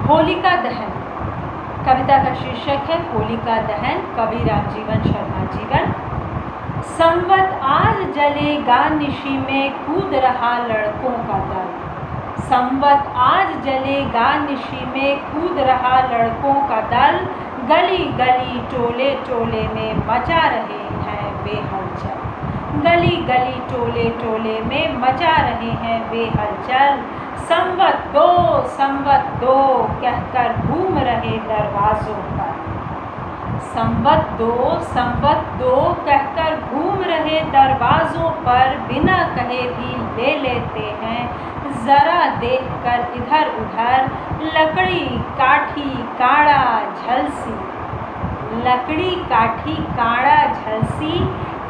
होलिका दहन। कविता का शीर्षक है होलिका दहन, कवि रामजीवन शर्मा जीवन। संवत आज जलेगा निशी में कूद रहा लड़कों का दल। संवत आज जलेगा निशी में कूद रहा लड़कों का दल। गली गली टोले टोले में मचा रहे हैं वे हलचल। गली गली टोले टोले में मचा रहे हैं वे हलचल। संवत दो कहकर घूम रहे दरवाजों पर। संवत दो कहकर घूम रहे दरवाजों पर। बिना कहे भी ले लेते हैं जरा देखकर इधर उधर। लकड़ी काठी काड़ा झलसी, लकड़ी काठी काड़ा झलसी।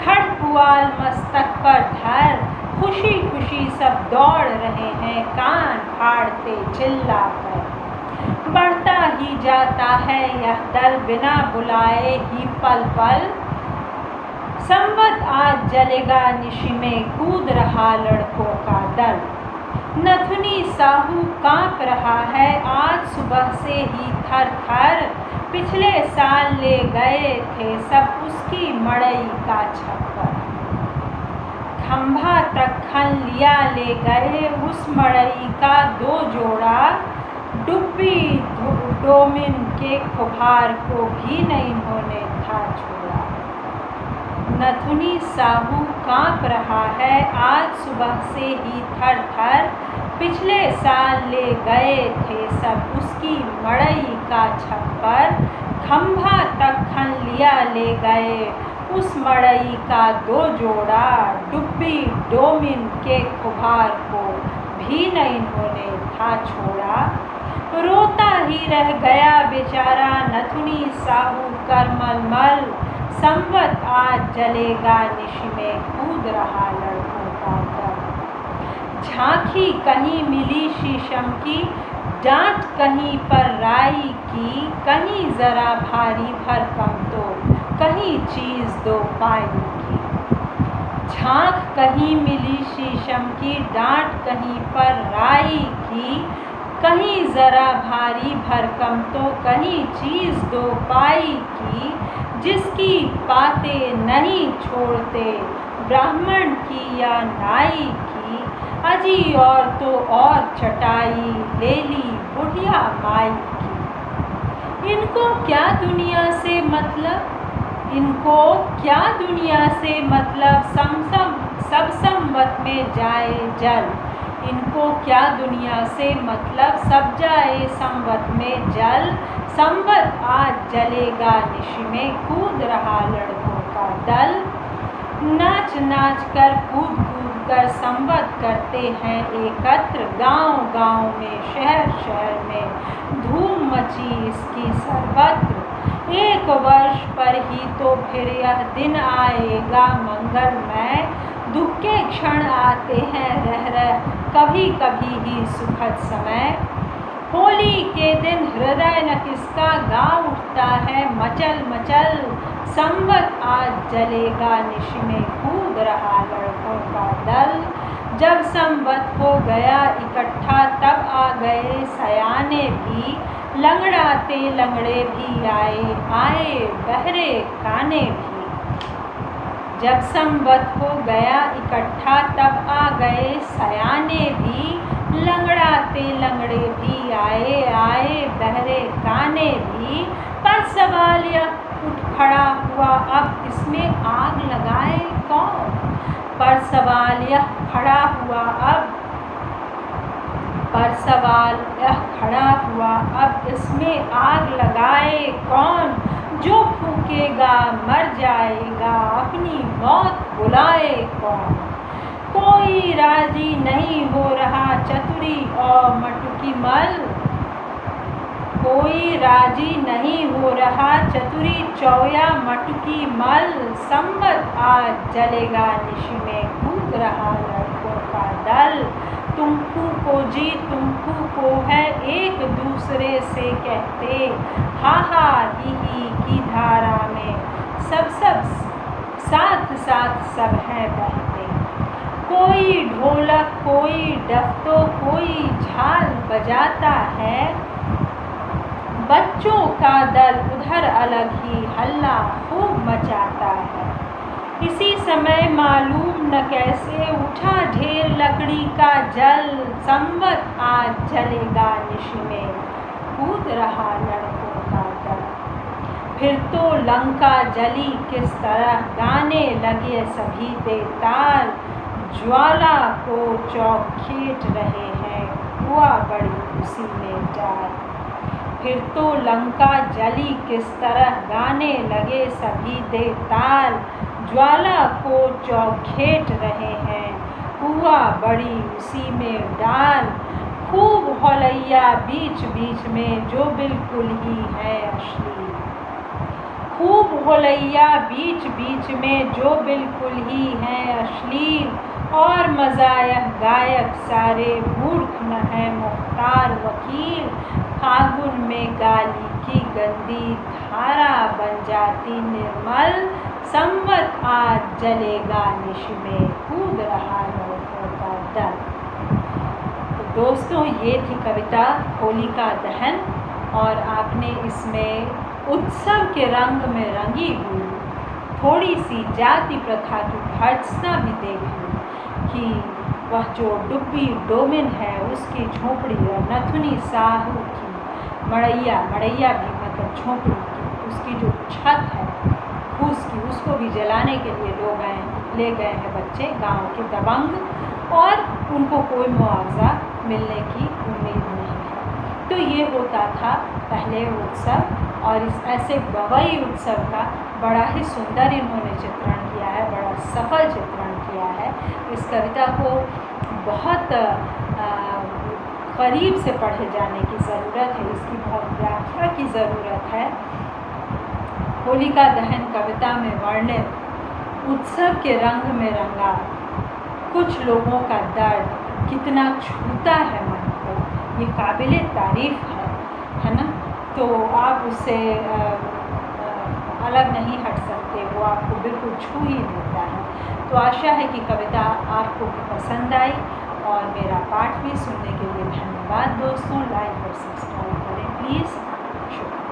खड़पुआल मस्तक पर धर, खुशी खुशी सब दौड़ रहे हैं कान फाड़ते चिल्लाकर। बढ़ता ही जाता है यह दल बिना बुलाए ही पल पल। संवत आज जलेगा निशी में कूद रहा लड़कों का दल। नथुनी साहू कांप रहा है आज सुबह से ही थर थर। पिछले साल ले गए थे सब उसकी मड़ई का छप्पर। खंभा तक खन लिया ले गए उस मड़ई का 2 जोड़ा। डुब्बी डोमिन के खुभार को भी नहीं इन्होंने था छोड़ा। नथुनी साहू कांप रहा है आज सुबह से ही थर थर। पिछले साल ले गए थे सब उसकी मड़ई का छप्पर। खंभा तक खन लिया ले गए उस मड़ई का 2 जोड़ा। डुब्बी डोमिन के खुभार को भी नहीं इन्होंने था छोड़ा। रोता ही रह गया बेचारा नथुनी साहू करमलमल। संवत आज जलेगा निशी में कूद रहा लड़कों का दल। झांकी कहीं मिली शीशम की, डांट कहीं पर राई की। कहीं जरा भारी भरकम तो कहीं चीज 2 पाई की। झांक कहीं मिली शीशम की, डांट कहीं पर राई की। कहीं जरा भारी भरकम तो कहीं चीज 2 पाई की। जिसकी बातें नहीं छोड़ते ब्राह्मण की या नाई की। अजी और तो और चटाई ले ली बुढ़िया माई की। इनको क्या दुनिया से मतलब, इनको क्या दुनिया से मतलब। सब संवत में जाए जल। इनको क्या दुनिया से मतलब सब जाए संवत में जल। संवत आज जलेगा निशी में कूद रहा लड़कों का दल। नाच नाच कर कूद कूद कर संवत करते हैं एकत्र। गांव गांव में शहर शहर में धूम मची इसकी सर्वत्र। 1 वर्ष पर ही तो फिर यह दिन आएगा मंगलमय। दुख के क्षण आते हैं रह रह कभी कभी ही सुखद समय। होली के दिन हृदय न किसका गा उठता है मचल मचल। संवत आज जलेगा निशी में कूद रहा लड़कों का दल। जब संवत हो गया इकट्ठा तब आ गए सयाने भी। लंगड़ाते लंगड़े भी आए बहरे काने भी। जब संवत हो गया इकट्ठा तब आ गए सयाने भी। लंगड़ाते लंगड़े भी आए बहरे काने भी। पर सवाल यह उठ खड़ा हुआ अब इसमें आग लगाए कौन। पर सवाल यह खड़ा हुआ अब, पर सवाल यह खड़ा हुआ अब इसमें आग लगाए कौन। जो फूकेगा मर जाएगा अपनी मौत बुलाए कौन। कोई राजी नहीं हो रहा चतुरी और मटुकी मल। कोई राजी नहीं हो रहा चतुरी चौया मटुकी मल। संवत आज जलेगा निशी में कूद रहा लड़कों का दल। तुमको को जी तुमको को है एक दूसरे से कहते। हा हा ही की धारा में सब साथ साथ सब है बहते। कोई ढोलक कोई डफ तो कोई झाल बजाता है। बच्चों का दल उधर अलग ही हल्ला खूब मचाता है। इसी समय मालूम न कैसे उठा ढेर लकड़ी का जल, संवत आज जलेगा निश में, कूद रहा लड़कों का दल। फिर तो लंका जली किस तरह, गाने लगे सभी बेताल, ज्वाला को चौखेट रहे हैं, हुआ बड़ी उसी में डाल। फिर तो लंका जली किस तरह, गाने लगे सभी बेताल, ज्वाला को चौखेट रहे हैं, हुआ बड़ी उसी में डाल। खूब होलैया बीच बीच में जो बिल्कुल ही है अश्लील, खूब होलैया बीच बीच में जो बिल्कुल ही है अश्लील, और मज़ायह गायक सारे मूर्ख न है मुख्तार वकील, फागुन में गाली की गंदी धारा बन जाती निर्मल, संवत आज जलेगा निश में, कूद रहा लड़कों का दल। तो दोस्तों, ये थी कविता होलिका दहन, और आपने इसमें उत्सव के रंग में रंगी हुई थोड़ी सी जाति प्रथा की भर्त्सना भी देख ली कि वह जो डुब्बी डोमिन है उसकी झोपड़ी, और नथुनी साहू की मड़ैया भी मतलब झोपड़ी की, उसकी जो छत है फूस की, उसको भी जलाने के लिए ले गए हैं बच्चे गांव के दबंग, और उनको कोई मुआवजा मिलने की उम्मीद नहीं है। तो ये होता था पहले उत्सव, और इस ऐसे गवई उत्सव का बड़ा ही सुंदर इन्होंने चित्रण किया है, बड़ा सफल चित्रण किया है। इस कविता को बहुत करीब से पढ़े जाने की ज़रूरत है, इसकी बहुत व्याख्या की ज़रूरत है। होलिका दहन कविता में वर्णित उत्सव के रंग में रंगा कुछ लोगों का दर्द कितना छूता है मन को, ये काबिले तारीफ़ है ना। तो आप उससे अलग नहीं हट सकते, वो आपको बिल्कुल छू ही लेता है। तो आशा है कि कविता आपको पसंद आई, और मेरा पाठ भी सुनने के लिए धन्यवाद दोस्तों। लाइक और सब्सक्राइब करें प्लीज़। शुक्रिया।